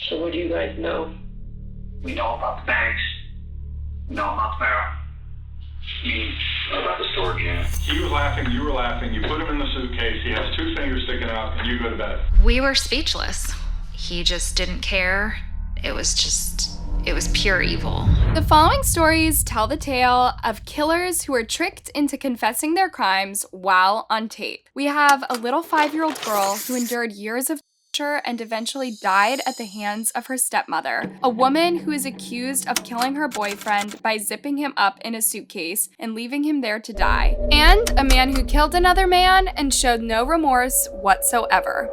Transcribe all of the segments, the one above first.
So what do you guys know? We know about the banks. We know about the barrel. You mean about the storage unit? He was laughing, you were laughing, you put him in the suitcase, he has 2 fingers sticking out, and you go to bed. We were speechless. He just didn't care. It was pure evil. The following stories tell the tale of killers who were tricked into confessing their crimes while on tape. We have a little 5-year-old girl who endured years of torture and eventually died at the hands of her stepmother. A woman who is accused of killing her boyfriend by zipping him up in a suitcase and leaving him there to die. And a man who killed another man and showed no remorse whatsoever.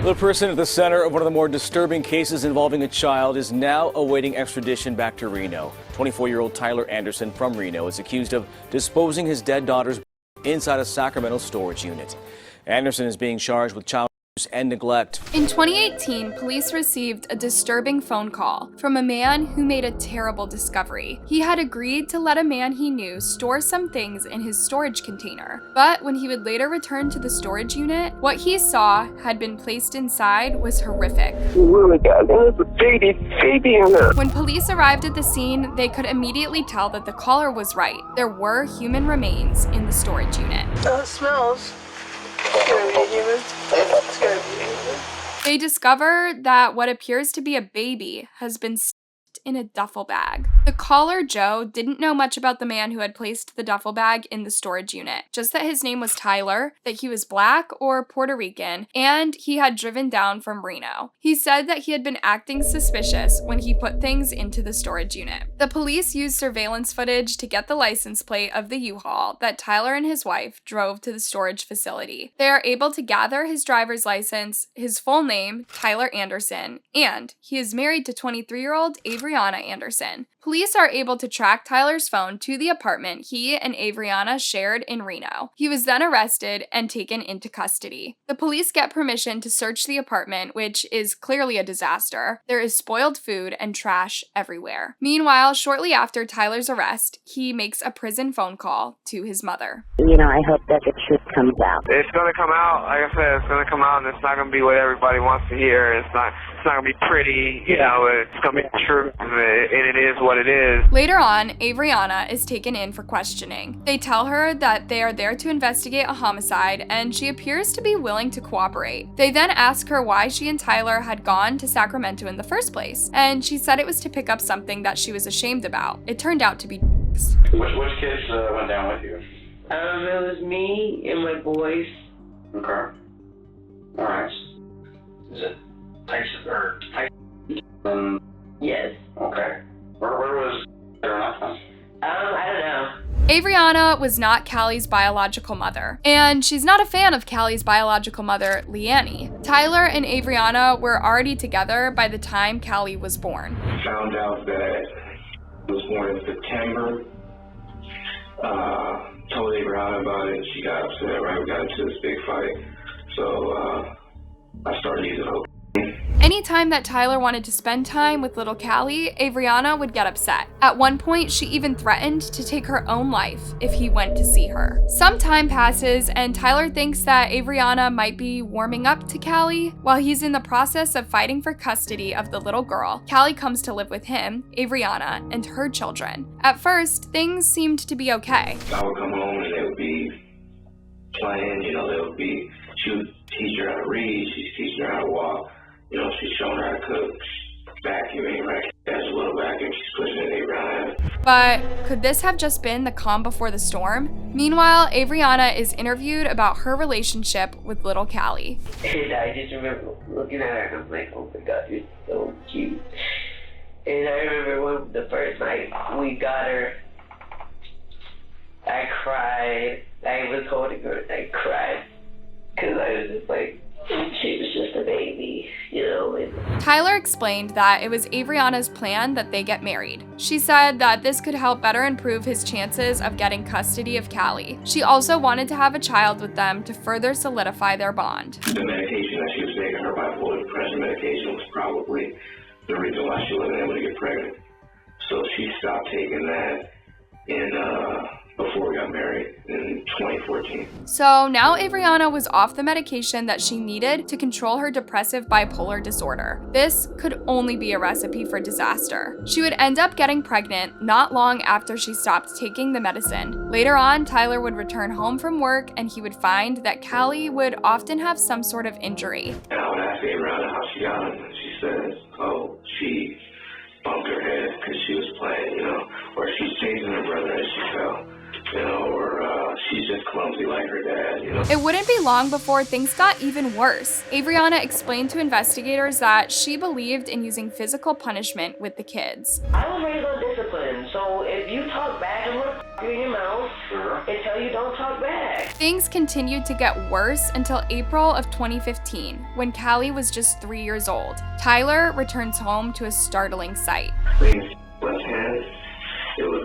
The person at the center of one of the more disturbing cases involving a child is now awaiting extradition back to Reno. 24-year-old Tyler Anderson from Reno is accused of disposing his dead daughter's inside a Sacramento storage unit. Anderson is being charged with child abuse and neglect. In 2018, police received a disturbing phone call from a man who made a terrible discovery. He had agreed to let a man he knew store some things in his storage container, but when he would later return to the storage unit, what he saw had been placed inside was horrific. Oh my God, there's a baby in there. When police arrived at the scene, they could immediately tell that the caller was right. There were human remains in the storage unit. Oh, it smells. It's gonna be a human. It's gonna be a human. They discover that what appears to be a baby has been stuffed in a duffel bag. The caller, Joe, didn't know much about the man who had placed the duffel bag in the storage unit, just that his name was Tyler, that he was Black or Puerto Rican, and he had driven down from Reno. He said that he had been acting suspicious when he put things into the storage unit. The police used surveillance footage to get the license plate of the U-Haul that Tyler and his wife drove to the storage facility. They are able to gather his driver's license, his full name, Tyler Anderson, and he is married to 23-year-old Adriana Anderson. Police are able to track Tyler's phone to the apartment he and Adriana shared in Reno. He was then arrested and taken into custody. The police get permission to search the apartment, which is clearly a disaster. There is spoiled food and trash everywhere. Meanwhile, shortly after Tyler's arrest, he makes a prison phone call to his mother. You know, I hope that the truth comes out. It's going to come out. Like I said, it's going to come out, and it's not going to be what everybody wants to hear. It's not going to be pretty, you know, it's going to be the truth, and it is what it is. Later on, Adriana is taken in for questioning. They tell her that they are there to investigate a homicide, and she appears to be willing to cooperate. They then ask her why she and Tyler had gone to Sacramento in the first place, and she said it was to pick up something that she was ashamed about. It turned out to be drugs. Which kids went down with you? It was me and my boys. Okay. Alright. Is it Tyson? Yes. Okay. Where was Adriana? I don't know. Adriana was not Callie's biological mother, and she's not a fan of Callie's biological mother, Leanne. Tyler and Adriana were already together by the time Callie was born. Found out that I was born in September. Told Adriana about it. She got upset, right? We got into this big fight. So I started using cocaine. Anytime that Tyler wanted to spend time with little Callie, Adriana would get upset. At one point, she even threatened to take her own life if he went to see her. Some time passes, and Tyler thinks that Adriana might be warming up to Callie. While he's in the process of fighting for custody of the little girl, Callie comes to live with him, Adriana, and her children. At first, things seemed to be okay. I would come home and they would be playing, you know, she would teach her how to read, she's teaching her how to walk. You know, she's showing her how to cook, vacuuming, right? That's a little vacuum, she's pushing it around. But could this have just been the calm before the storm? Meanwhile, Adriana is interviewed about her relationship with little Callie. And I just remember looking at her and I'm like, oh my God, you're so cute. And I remember when the first night we got her, I cried. I was holding her and I cried. Because I was just like, she was just a baby, you know. And Tyler explained that it was Adriana's plan that they get married. She said that this could help better improve his chances of getting custody of Callie. She also wanted to have a child with them to further solidify their bond. The medication that she was taking, her bipolar depression medication, was probably the reason why she wasn't able to get pregnant. So she stopped taking that in before we got married in 2014. So now Avriana was off the medication that she needed to control her depressive bipolar disorder. This could only be a recipe for disaster. She would end up getting pregnant not long after she stopped taking the medicine. Later on, Tyler would return home from work and he would find that Callie would often have some sort of injury. And I would ask Avriana how she got him, and she says, oh, she bumped her head because she was playing, or she's chasing her brother as she fell. Or she's just clumsy like her dad, It wouldn't be long before things got even worse. Avriana explained to investigators that she believed in using physical punishment with the kids. I was raised on discipline, so if you talk back, I'm gonna you in your mouth and tell you don't talk back. Things continued to get worse until April of 2015, when Callie was just 3 years old. Tyler returns home to a startling sight. Left hand, it was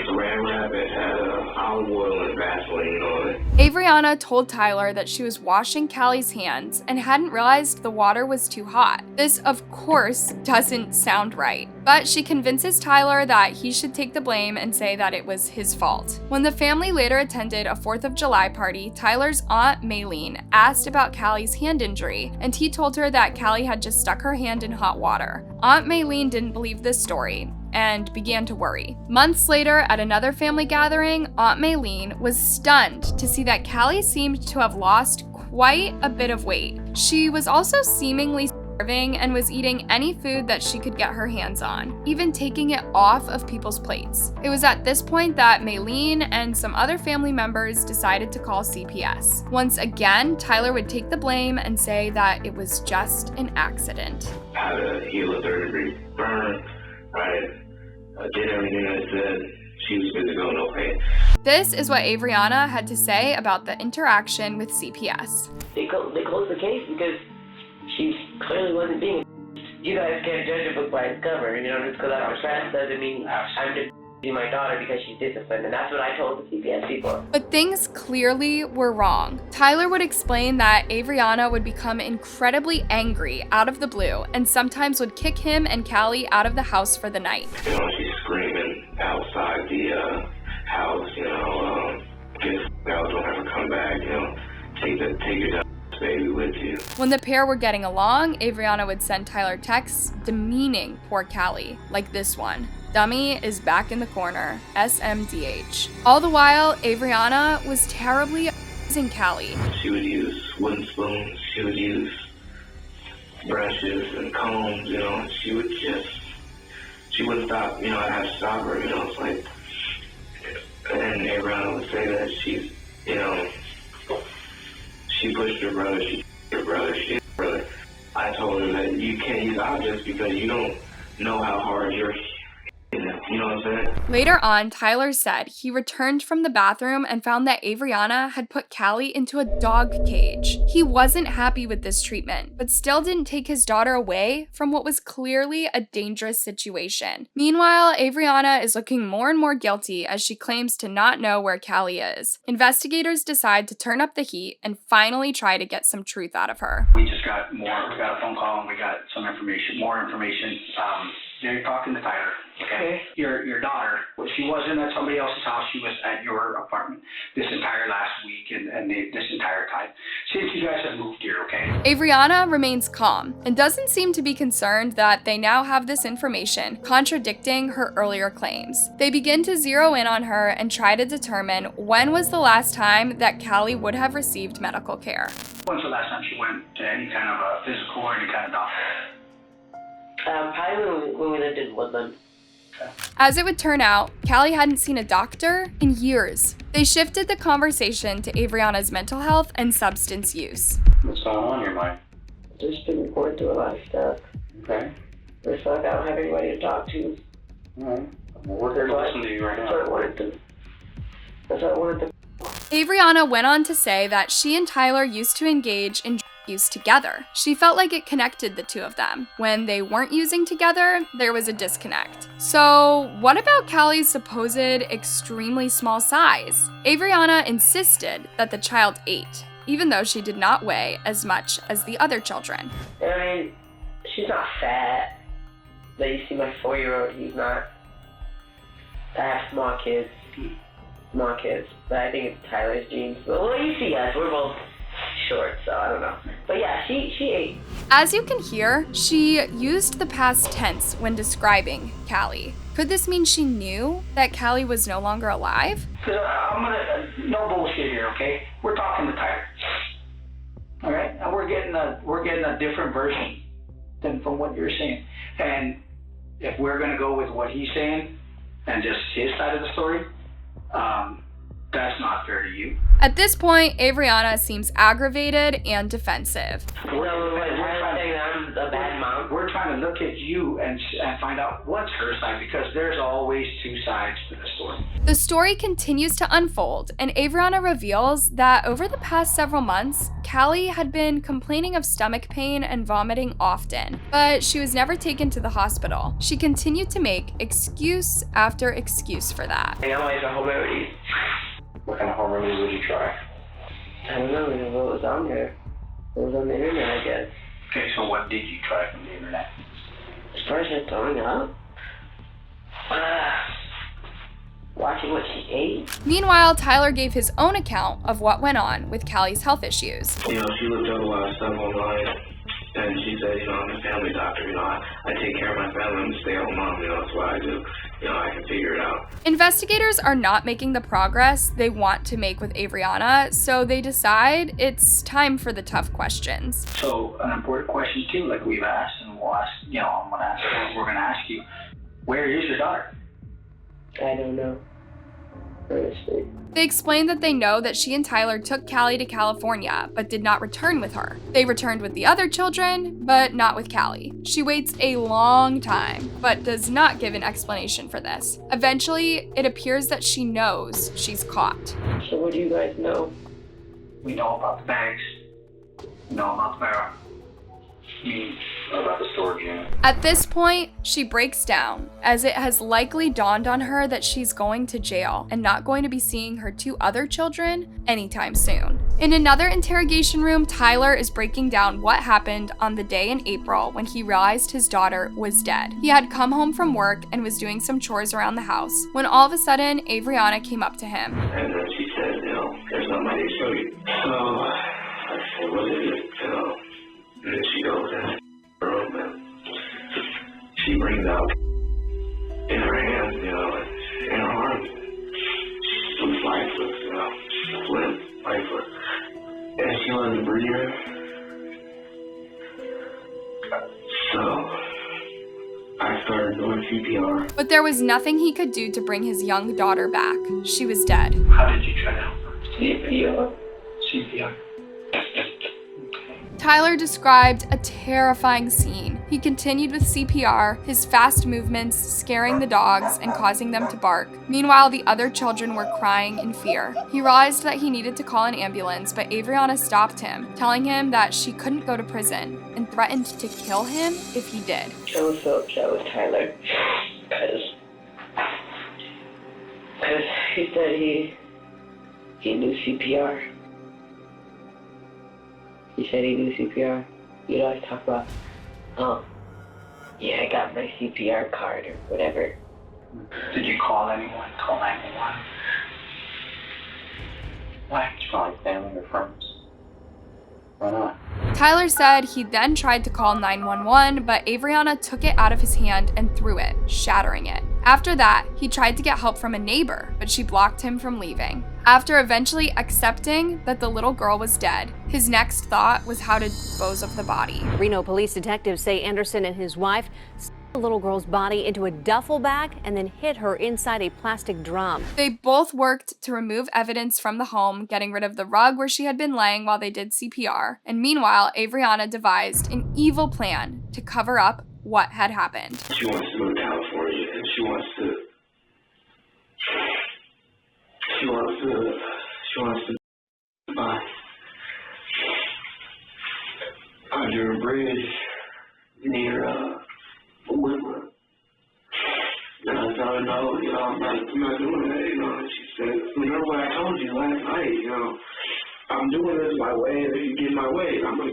Saran wrap. It had olive oil and Vaseline on it. Avriana told Tyler that she was washing Callie's hands and hadn't realized the water was too hot. This, of course, doesn't sound right. But she convinces Tyler that he should take the blame and say that it was his fault. When the family later attended a 4th of July party, Tyler's aunt Maylene asked about Callie's hand injury, and he told her that Callie had just stuck her hand in hot water. Aunt Maylene didn't believe this story and began to worry. Months later, at another family gathering, Aunt Maylene was stunned to see that Callie seemed to have lost quite a bit of weight. She was also seemingly starving and was eating any food that she could get her hands on, even taking it off of people's plates. It was at this point that Maylene and some other family members decided to call CPS. Once again, Tyler would take the blame and say that it was just an accident. Had a heel of 3rd-degree burn, right? Did everything I said. She was good to go, no pain. This is what Avriana had to say about the interaction with CPS. They closed the case because she clearly wasn't being. You guys can't judge a book by its cover. Just because I'm depressed doesn't mean I'm just my daughter because she's disciplined, and that's what I told the CPS people. But things clearly were wrong. Tyler would explain that Avriana would become incredibly angry out of the blue and sometimes would kick him and Callie out of the house for the night. She's screaming outside the house, get the out, don't have her come back, take your baby with you. When the pair were getting along, Avriana would send Tyler texts demeaning poor Callie, like this one. Dummy is back in the corner, SMDH. All the while, Avriana was terribly abusing Callie. She would use wooden spoons, she would use brushes and combs, she wouldn't stop, I had to stop her, it's like, and Avriana would say that she's, she pushed her brother, she hit her brother, she hit her brother. I told her that you can't use objects because you don't know how hard you're. You know what I'm saying? Later on, Tyler said he returned from the bathroom and found that Avriana had put Callie into a dog cage. He wasn't happy with this treatment, but still didn't take his daughter away from what was clearly a dangerous situation. Meanwhile, Avriana is looking more and more guilty as she claims to not know where Callie is. Investigators decide to turn up the heat and finally try to get some truth out of her. We just got we got a phone call and we got some information, more information. You're talking to Tyler, okay? Your daughter, she wasn't at somebody else's house, she was at your apartment this entire last week and this entire time. Since you guys have moved here, okay? Avriana remains calm and doesn't seem to be concerned that they now have this information, contradicting her earlier claims. They begin to zero in on her and try to determine when was the last time that Callie would have received medical care. When's the last time she went to any kind of a physical or any kind of doctor? Probably when we lived in Woodland. As it would turn out, Callie hadn't seen a doctor in years. They shifted the conversation to Avriana's mental health and substance use. What's going on in your mind? Just been going through a lot of stuff. Okay. I feel like I don't have anybody to talk to. Alright. Well, we're here to listen to you right now. That's what I wanted to. Avriana went on to say that she and Tyler used to engage in use together. She felt like it connected the two of them. When they weren't using together, there was a disconnect. So what about Callie's supposed extremely small size? Avriana insisted that the child ate, even though she did not weigh as much as the other children. I mean, she's not fat, but you see my 4-year-old, he's not. I have small kids. But I think it's Tyler's genes. Well, you see us, we're both short, so I don't know. But yeah, she ate. As you can hear, she used the past tense when describing Callie. Could this mean she knew that Callie was no longer alive? No bullshit here, okay? We're talking to Tyler. All right? And we're getting a different version than from what you're saying. And if we're gonna go with what he's saying and just his side of the story, that's not fair to you. At this point, Avriana seems aggravated and defensive. I'm a bad mom. We're trying to look at you and find out what's her side, because there's always two sides to the story. The story continues to unfold, and Avriana reveals that over the past several months, Callie had been complaining of stomach pain and vomiting often, but she was never taken to the hospital. She continued to make excuse after excuse for that. I'm always for home remedies. What kind of home remedies would you try? I don't know, what was on there. It was on the internet, I guess. Okay, so what did you try from the internet? As far as her throwing up, watching what she ate. Meanwhile, Tyler gave his own account of what went on with Callie's health issues. She looked up a lot of stuff online, and she said, I'm a family doctor, I take care of my family, I'm a stay-at-home mom, that's what I do, I can figure it out. Investigators are not making the progress they want to make with Avriana, so they decide it's time for the tough questions. So, an important question too, like we've asked, and we'll ask, we're gonna ask you, where is your daughter? I don't know. Honestly. They explained that they know that she and Tyler took Callie to California, but did not return with her. They returned with the other children, but not with Callie. She waits a long time, but does not give an explanation for this. Eventually, it appears that she knows she's caught. So what do you guys know? We know about the bags. We know about the barrel. About the storage unit. At this point, she breaks down, as it has likely dawned on her that she's going to jail and not going to be seeing her two other children anytime soon. In another interrogation room, Tyler is breaking down what happened on the day in April when he realized his daughter was dead. He had come home from work and was doing some chores around the house when all of a sudden, Avriana came up to him. And then she said, there's somebody to show you. So I said, what is it? And then she goes in her room and she brings out in her hands, in her arms, some lifeless, limp, lifeless. And she wasn't breathing. So I started doing CPR. But there was nothing he could do to bring his young daughter back. She was dead. How did you try to help her? CPR. Tyler described a terrifying scene. He continued with CPR, his fast movements scaring the dogs and causing them to bark. Meanwhile, the other children were crying in fear. He realized that he needed to call an ambulance, but Avriana stopped him, telling him that she couldn't go to prison and threatened to kill him if he did. I was so upset with Tyler because he said he knew CPR. He said he knew CPR. You'd always talk about, yeah, I got my CPR card or whatever. Did you call anyone? Call 911? Why? Did you call like family or friends? Why not? Tyler said he then tried to call 911, but Avriana took it out of his hand and threw it, shattering it. After that, he tried to get help from a neighbor, but she blocked him from leaving. After eventually accepting that the little girl was dead, his next thought was how to dispose of the body. Reno police detectives say Anderson and his wife stuffed the little girl's body into a duffel bag and then hid her inside a plastic drum. They both worked to remove evidence from the home, getting rid of the rug where she had been laying while they did CPR. And meanwhile, Avriana devised an evil plan to cover up what had happened. She wants to move to California and she wants to buy under a bridge near Woodward. And I tell her, no, I'm not doing that, and she said, remember what I told you last night, I'm doing this my way, and if you get my way, I'm gonna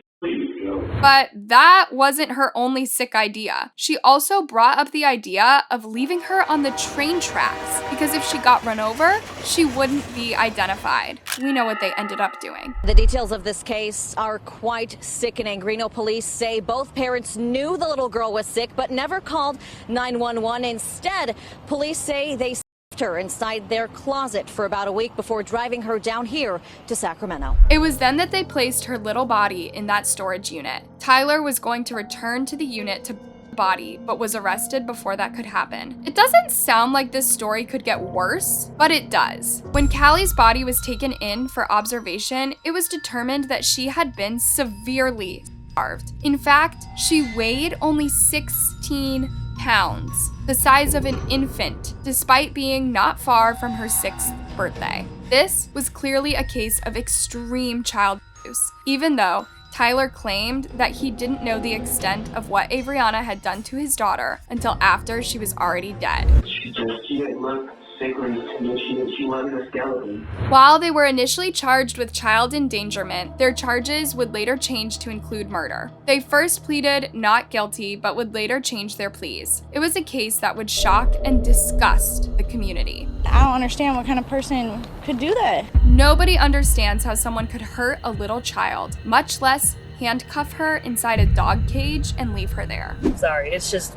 But that wasn't her only sick idea. She also brought up the idea of leaving her on the train tracks because if she got run over, she wouldn't be identified. We know what they ended up doing. The details of this case are quite sickening. Reno police say both parents knew the little girl was sick but never called 911. Instead, police say they her inside their closet for about a week before driving her down here to Sacramento. It was then that they placed her little body in that storage unit. Tyler was going to return to the unit to body, but was arrested before that could happen. It doesn't sound like this story could get worse, but it does. When Callie's body was taken in for observation, it was determined that she had been severely starved. In fact, she weighed only 16 pounds, the size of an infant, despite being not far from her 6th birthday. This was clearly a case of extreme child abuse, even though Tyler claimed that he didn't know the extent of what Avriana had done to his daughter until after she was already dead. She didn't look sick or she wasn't a skeleton. While they were initially charged with child endangerment, their charges would later change to include murder. They first pleaded not guilty, but would later change their pleas. It was a case that would shock and disgust the community. I don't understand what kind of person could do that. Nobody understands how someone could hurt a little child, much less handcuff her inside a dog cage and leave her there. Sorry, it's just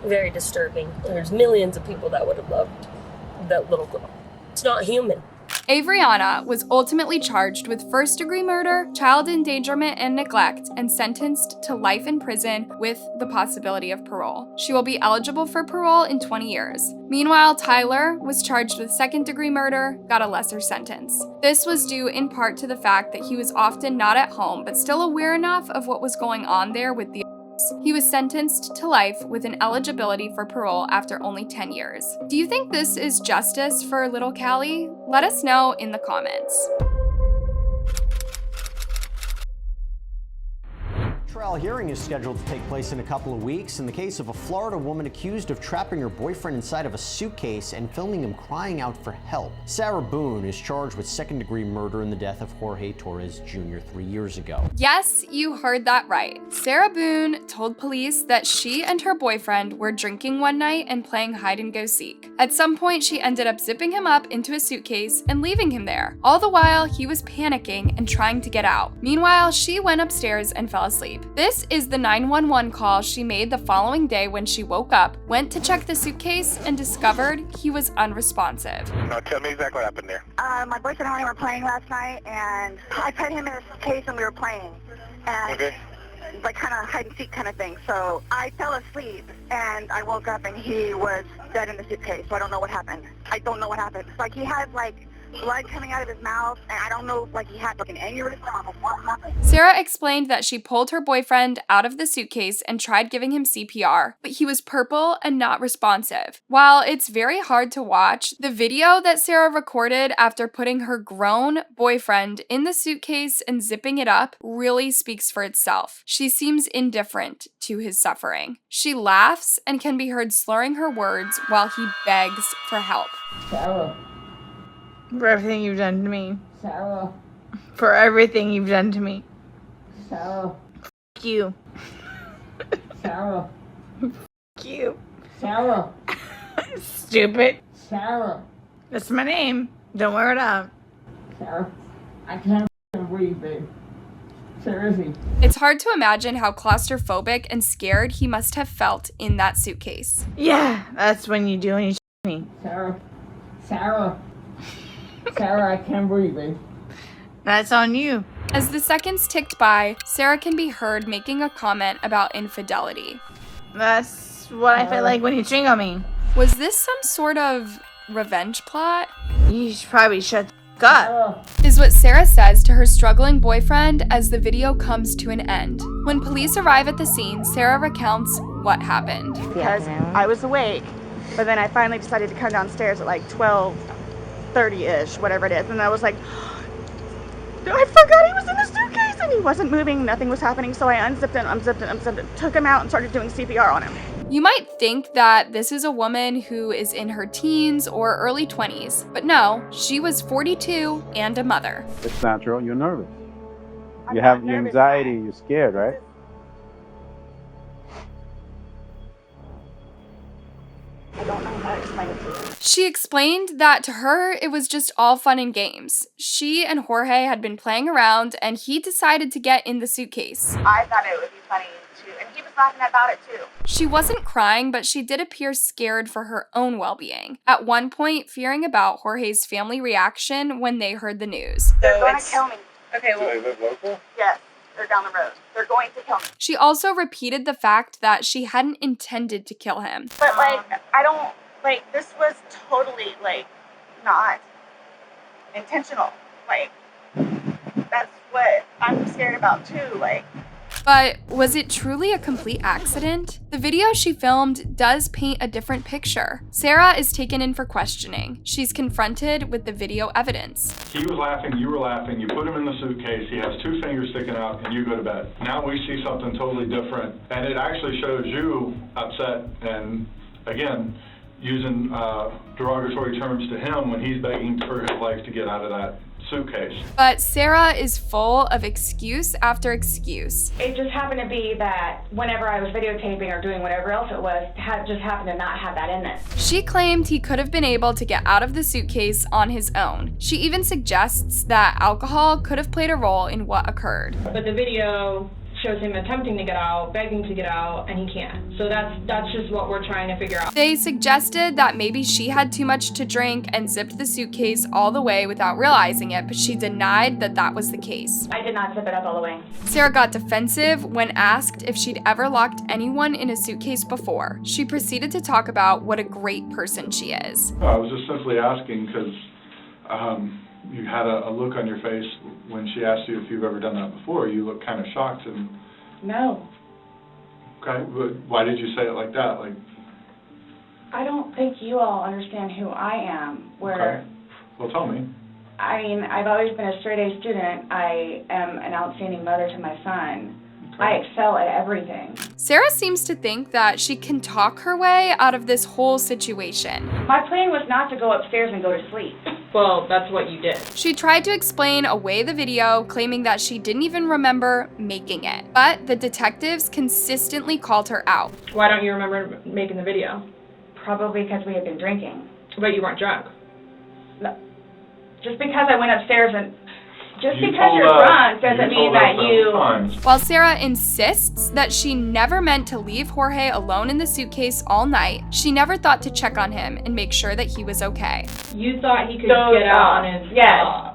very disturbing. There's millions of people that would have loved that little girl. It's not human. Avriana was ultimately charged with first-degree murder, child endangerment and neglect, and sentenced to life in prison with the possibility of parole. She will be eligible for parole in 20 years. Meanwhile, Tyler was charged with second-degree murder, got a lesser sentence. This was due in part to the fact that he was often not at home, but still aware enough of what was going on there with the He was sentenced to life with an eligibility for parole after only 10 years. Do you think this is justice for little Callie? Let us know in the comments. Trial hearing is scheduled to take place in a couple of weeks in the case of a Florida woman accused of trapping her boyfriend inside of a suitcase and filming him crying out for help. Sarah Boone is charged with second-degree murder in the death of Jorge Torres Jr. 3 years ago. Yes, you heard that right. Sarah Boone told police that she and her boyfriend were drinking one night and playing hide-and-go-seek. At some point, she ended up zipping him up into a suitcase and leaving him there. All the while, he was panicking and trying to get out. Meanwhile, she went upstairs and fell asleep. This is the 911 call she made the following day when she woke up, went to check the suitcase, and discovered he was unresponsive. Now tell me exactly what happened there. My boyfriend and I were playing last night, and I put him in a suitcase and we were playing. And okay. Like kind of hide and seek kind of thing. So I fell asleep and I woke up and he was dead in the suitcase. So I don't know what happened. I don't know what happened. Like he had like blood coming out of his mouth, and I don't know if like he had like an aneurysm or what happened. Sarah explained that she pulled her boyfriend out of the suitcase and tried giving him CPR, but he was purple and not responsive. While it's very hard to watch, the video that Sarah recorded after putting her grown boyfriend in the suitcase and zipping it up really speaks for itself. She seems indifferent to his suffering. She laughs and can be heard slurring her words while he begs for help. Sarah. For everything you've done to me. Sarah. For everything you've done to me. Sarah. F*** you. Sarah. F*** you. Sarah. Stupid. Sarah. That's my name. Don't wear it out. Sarah. I can't breathe, babe. Seriously. It's hard to imagine how claustrophobic and scared he must have felt in that suitcase. Yeah, that's when you do when you me. Sarah. Sarah. Sarah, I can't breathe, babe. That's on you. As the seconds ticked by, Sarah can be heard making a comment about infidelity. That's what I feel like when you ching on me. Was this some sort of revenge plot? You should probably shut the up. Is what Sarah says to her struggling boyfriend as the video comes to an end. When police arrive at the scene, Sarah recounts what happened. Because I was awake, but then I finally decided to come downstairs at like 12:30-ish, whatever it is, and I was like, I forgot he was in the suitcase, and he wasn't moving, nothing was happening, so I unzipped it, took him out and started doing CPR on him. You might think that this is a woman who is in her teens or early 20s, but no, she was 42 and a mother. It's natural, you're nervous. You have anxiety, you're scared, right? I don't know how to explain it to you. She explained that to her, it was just all fun and games. She and Jorge had been playing around, and he decided to get in the suitcase. I thought it would be funny too, and he was laughing about it too. She wasn't crying, but she did appear scared for her own well-being. At one point, fearing about Jorge's family reaction when they heard the news. They're going to kill me. Okay, well. Do they live local? Yes, they're down the road. They're going to kill me. She also repeated the fact that she hadn't intended to kill him. But like, I don't, like, this was totally, like, not intentional. Like, that's what I'm scared about too, like. But was it truly a complete accident? The video she filmed does paint a different picture. Sarah is taken in for questioning. She's confronted with the video evidence. He was laughing, you were laughing, you put him in the suitcase, he has 2 fingers sticking out, and you go to bed. Now we see something totally different, and it actually shows you upset and, again, using derogatory terms to him when he's begging for his life to get out of that suitcase. But Sarah is full of excuse after excuse. It just happened to be that whenever I was videotaping or doing whatever else it was, just happened to not have that in it. She claimed he could have been able to get out of the suitcase on his own. She even suggests that alcohol could have played a role in what occurred. But the video shows him attempting to get out, begging to get out, and he can't. So that's just what we're trying to figure out. They suggested that maybe she had too much to drink and zipped the suitcase all the way without realizing it, but she denied that that was the case. I did not zip it up all the way. Sarah got defensive when asked if she'd ever locked anyone in a suitcase before. She proceeded to talk about what a great person she is. I was just simply asking because you had a look on your face when she asked you if you've ever done that before. You looked kind of shocked and... No. Okay, but why did you say it like that? Like, I don't think you all understand who I am, where... Okay. Well, tell me. I mean, I've always been a straight-A student. I am an outstanding mother to my son. Okay. I excel at everything. Sarah seems to think that she can talk her way out of this whole situation. My plan was not to go upstairs and go to sleep. Well, that's what you did. She tried to explain away the video, claiming that she didn't even remember making it. But the detectives consistently called her out. Why don't you remember making the video? Probably because we had been drinking. But you weren't drunk. No. Just because I went upstairs and... Just You because told you're us- drunk doesn't you mean told us that you... several times. While Sarah insists that she never meant to leave Jorge alone in the suitcase all night, she never thought to check on him and make sure that he was okay. You thought he could So, get out on his yes. own.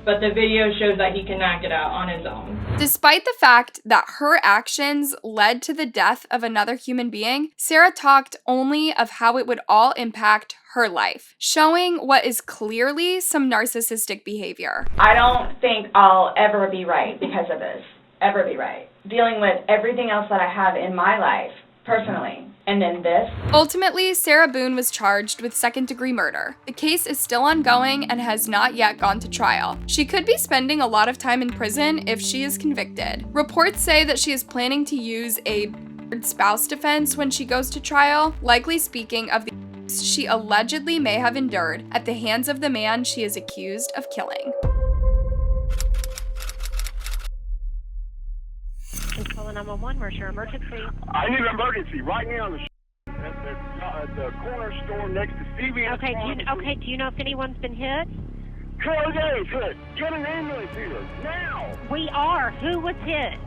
But the video shows that he cannot get out on his own. Despite the fact that her actions led to the death of another human being, Sarah talked only of how it would all impact her life, showing what is clearly some narcissistic behavior. I don't think I'll ever be right because of this. Ever be right. Dealing with everything else that I have in my life, personally. And then this. Ultimately, Sarah Boone was charged with second-degree murder. The case is still ongoing and has not yet gone to trial. She could be spending a lot of time in prison if she is convicted. Reports say that she is planning to use a spouse defense when she goes to trial, likely speaking of the she allegedly may have endured at the hands of the man she is accused of killing. Please call 911. Where's your emergency? I need an emergency right now. At the corner store next to CVS. Okay, do you know if anyone's been hit? Jose, good. Get an ambulance here now. We are. Who was hit?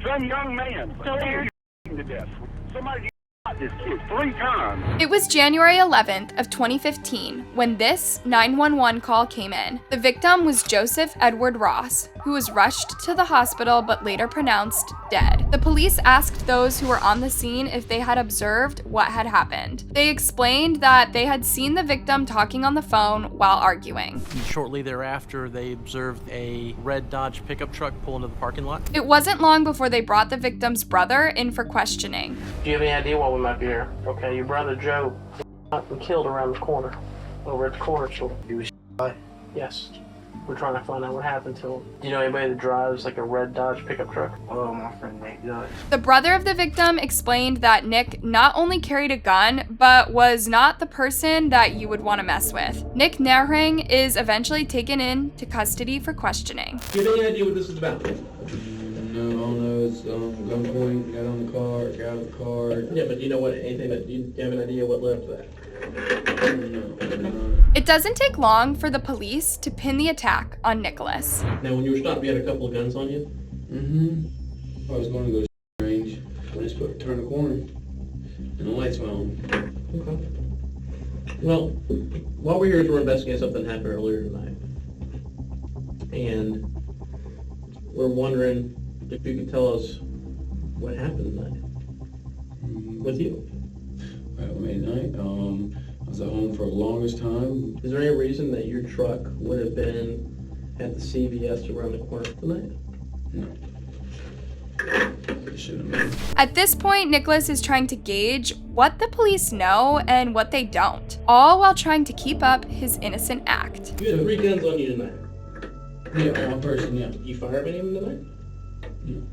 Some young man. So there. To death. Somebody shot this kid 3 times. It was January 11th of 2015 when this 911 call came in. The victim was Joseph Edward Ross, who was rushed to the hospital but later pronounced dead. The police asked those who were on the scene if they had observed what had happened. They explained that they had seen the victim talking on the phone while arguing. Shortly thereafter, they observed a red Dodge pickup truck pull into the parking lot. It wasn't long before they brought the victim's brother in for questioning. Do you have any idea why we might be here? Okay, your brother Joe was killed around the corner, over at the corner store. He was by? Yes. We're trying to find out what happened to him. Do you know anybody that drives like a red Dodge pickup truck? Oh, my friend Nick does. The brother of the victim explained that Nick not only carried a gun, but was not the person that you would want to mess with. Nick Nerhang is eventually taken into custody for questioning. Do you have any idea what this is about? No, I don't know. It's gunpoint, got on the car, got out of the car. Yeah, but do you know what anything that, do you have an idea what led up to that? It doesn't take long for the police to pin the attack on Nicholas. Now, when you were stopped, you had a couple of guns on you? Mm-hmm. I was going to go to range. I just turned the corner, and the lights went on. Okay. Well, while we're here, we're investigating something that happened earlier tonight. And we're wondering if you could tell us what happened tonight with you. Right, midnight. I was at home for the longest time. Is there any reason that your truck would have been at the CVS around the corner tonight? No. It shouldn't have been. At this point, Nicholas is trying to gauge what the police know and what they don't, all while trying to keep up his innocent act. You had 3 guns on you tonight. Yeah, one person, yeah. You fired any of them tonight? No.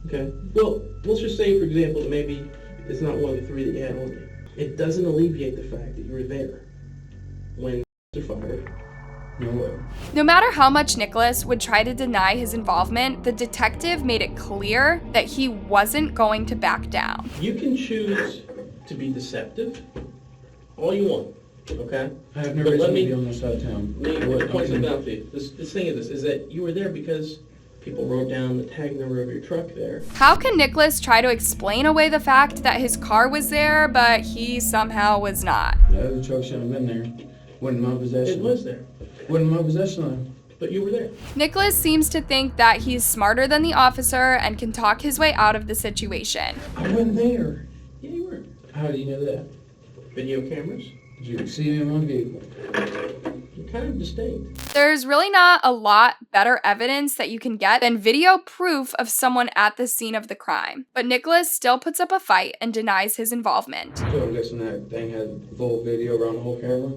Okay. Well, let's just say, for example, that maybe it's not one of the 3 that you had on you. It doesn't alleviate the fact that you were there when you fired. No way. No matter how much Nicholas would try to deny his involvement, the detective made it clear that he wasn't going to back down. You can choose to be deceptive all you want, okay? I have no reason to be on this side of town. Let me point something out to you. This thing is that you were there because people wrote down the tag number of your truck there. How can Nicholas try to explain away the fact that his car was there, but he somehow was not? The other truck shouldn't have been there. Wasn't in my possession. It was there. Wasn't in my possession. But you were there. Nicholas seems to think that he's smarter than the officer and can talk his way out of the situation. I wasn't there. Yeah, you were. How do you know that? Video cameras. Did you see me in my vehicle? You're kind of distinct. There's really not a lot better evidence that you can get than video proof of someone at the scene of the crime. But Nicholas still puts up a fight and denies his involvement. So I'm guessing that thing had full video around the whole camera?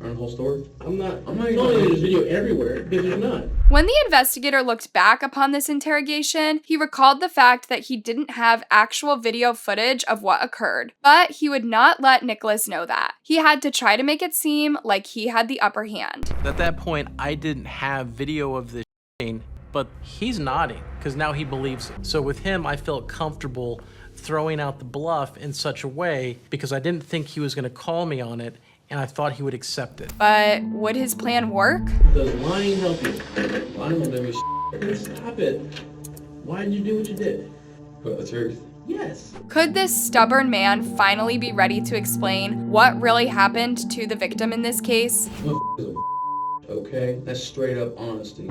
Around the whole store? I'm not telling you there's video everywhere, because there's not. When the investigator looked back upon this interrogation, he recalled the fact that he didn't have actual video footage of what occurred, but he would not let Nicholas know that. He had to try to make it seem like he had the upper hand. At that point, I didn't have video of this scene, but he's nodding, because now he believes it. So with him, I felt comfortable throwing out the bluff in such a way, because I didn't think he was going to call me on it, and I thought he would accept it. But would his plan work? Does lying help you? Lying will never stop it. Why did you do what you did? But the truth. Yes. Could this stubborn man finally be ready to explain what really happened to the victim in this case? Okay? That's straight up honesty.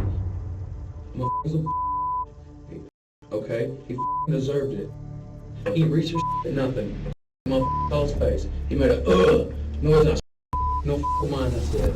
Okay? He deserved it. He reached for nothing. Motherfucker's face. He made a noise. No mind, that's it.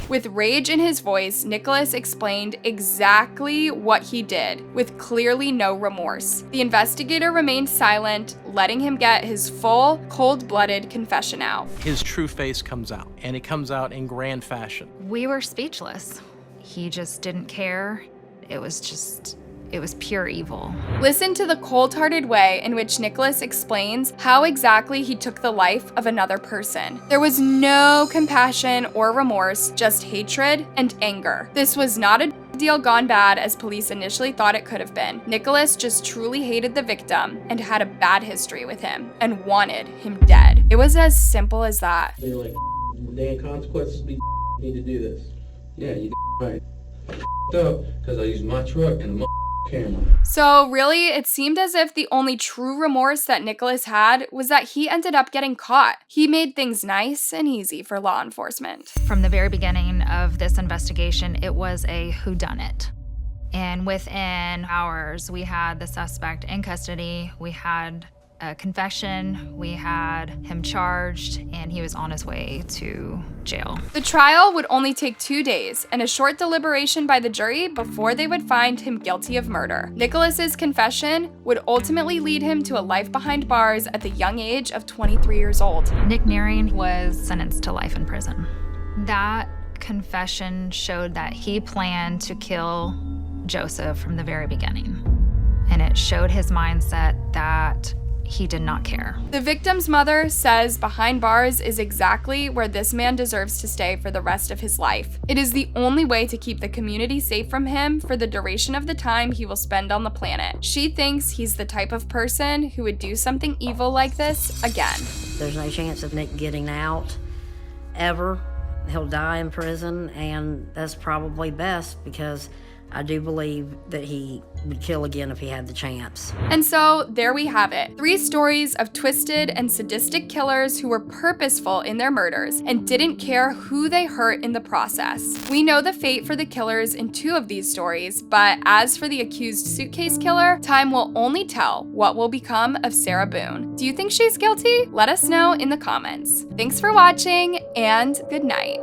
With rage in his voice, Nicholas explained exactly what he did, with clearly no remorse. The investigator remained silent, letting him get his full, cold-blooded confession out. His true face comes out, and it comes out in grand fashion. We were speechless. He just didn't care. It was pure evil. Listen to the cold-hearted way in which Nicholas explains how exactly he took the life of another person. There was no compassion or remorse, just hatred and anger. This was not a deal gone bad as police initially thought it could have been. Nicholas just truly hated the victim and had a bad history with him and wanted him dead. It was as simple as that. They're like, damn consequences, we need to do this. Yeah, you right. I up because I used my truck and the camera. So really, it seemed as if the only true remorse that Nicholas had was that he ended up getting caught. He made things nice and easy for law enforcement. From the very beginning of this investigation, it was a whodunit. And within hours, we had the suspect in custody, we had a confession, we had him charged, and he was on his way to jail. The trial would only take 2 days and a short deliberation by the jury before they would find him guilty of murder. Nicholas's confession would ultimately lead him to a life behind bars at the young age of 23 years old. Nick Nerhang was sentenced to life in prison. That confession showed that he planned to kill Joseph from the very beginning. And it showed his mindset that he did not care. The victim's mother says behind bars is exactly where this man deserves to stay for the rest of his life. It is the only way to keep the community safe from him for the duration of the time he will spend on the planet. She thinks he's the type of person who would do something evil like this again. There's no chance of Nick getting out ever. He'll die in prison, and that's probably best because I do believe that he would kill again if he had the chance. And so there we have it. 3 stories of twisted and sadistic killers who were purposeful in their murders and didn't care who they hurt in the process. We know the fate for the killers in 2 of these stories, but as for the accused suitcase killer, time will only tell what will become of Sarah Boone. Do you think she's guilty? Let us know in the comments. Thanks for watching, and good night.